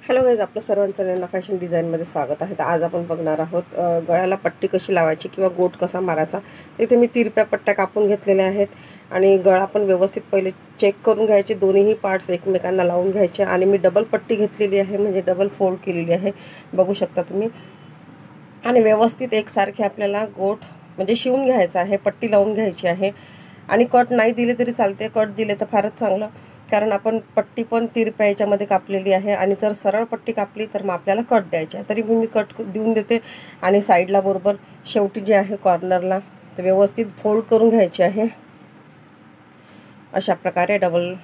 Hello guys, आपलं सर्वांचं नैना fashion डिझाईनमध्ये स्वागत आहे. तर आज आपण बघणार आहोत गळ्याला पट्टी कशी लावायची किंवा गोट कसा मारायचा. इथे मी तिरप्या पट्ट्या कापून घेतलेल्या आहेत आणि गळा पण व्यवस्थित पहिले चेक करून घ्यायचे, दोन्हीही पार्ट्स एकमेकांना लावून घ्यायचे. आणि मी डबल पट्टी घेतलेली आहे, म्हणजे डबल फोल्ड केलेली आहे, बघू शकता तुम्ही. आणि व्यवस्थित एकसारखे आपल्याला गोट म्हणजे शिवून घ्यायचा आहे, पट्टी लावून घ्यायची आहे. आणि कट नाही दिले तरी चालते, कट दिले तर फारच चांगलं, कारण आपण पट्टी पण तिरप्या याच्यामध्ये कापलेली आहे. आणि जर सरळ पट्टी कापली तर मग आपल्याला कट द्यायची आहे. तरी मी कट देऊन देते. आणि साईडला बरोबर शेवटी जे आहे कॉर्नरला तर व्यवस्थित फोल्ड करून घ्यायची आहे. अशा प्रकारे डबल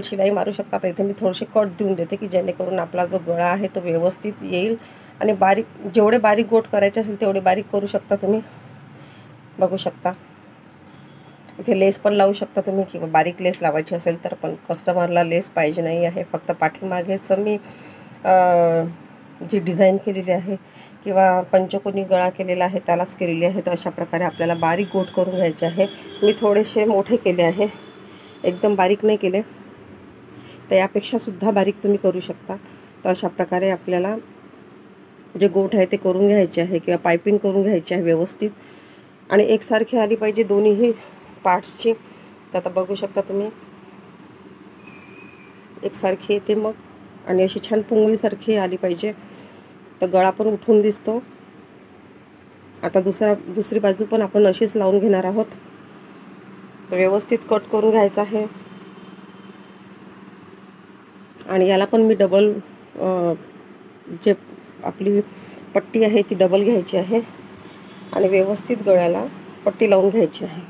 शिलाई मारू शकता. तर इथे मी थोडेसे कट देऊन देते की जेणेकरून आपला जो गळा आहे तो व्यवस्थित येईल. आणि जेवढे बारीक गोट करायचे असेल तेवढे बारीक करू शकता तुम्ही, बघू शकता. इथे लेस पण लावू शकता तुम्ही, किंवा बारीक लेस लावायची असेल तर. पण कस्टमरला लेस पाहिजे नाही आहे, फक्त पाठीमागेच मी जी डिझाईन केलेली आहे किंवा पंचकोनी गळा केलेला आहे त्यालाच केलेली आहे. तर अशा प्रकारे आपल्याला बारीक गोट करून घ्यायचे आहे. मी थोडेसे मोठे केले आहे, एकदम बारीक नाही केले, तर यापेक्षासुद्धा बारीक तुम्ही करू शकता. तर अशा प्रकारे आपल्याला जे गोट आहे ते करून घ्यायचे आहे, किंवा पायपिंग करून घ्यायची आहे व्यवस्थित. आणि एकसारखी आली पाहिजे दोन्हीही पार्ट्सची. तर आता बघू शकता तुम्ही, एकसारखी येते मग. आणि अशी छान पुंगळीसारखी आली पाहिजे, तर गळा पण उठून दिसतो. आता दुसरी बाजू पण आपण अशीच लावून घेणार आहोत. तर व्यवस्थित कट करून घ्यायचा आहे. आणि याला पण मी डबल जे आपली पट्टी आहे ती डबल घ्यायची आहे आणि व्यवस्थित गळ्याला पट्टी लावून घ्यायची आहे.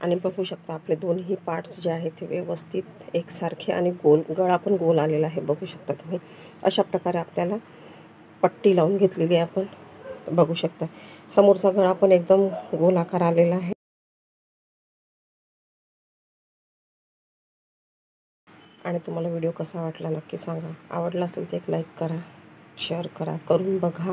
आणि बघू शकता आपले दोन्ही पार्ट्स जे आहेत ते व्यवस्थित एकसारखे आणि गोल, गळा पण गोल आलेला आहे, बघू शकता तुम्ही. अशा प्रकारे आपल्याला पट्टी लावून घेतलेली आहे आपण, बघू शकता. समोरचा गळा पण एकदम गोल आकार आलेला आहे. आणि तुम्हाला व्हिडिओ कसा वाटला नक्की सांगा. आवडला असेल तर एक लाईक करा, शेअर करा, करून बघा.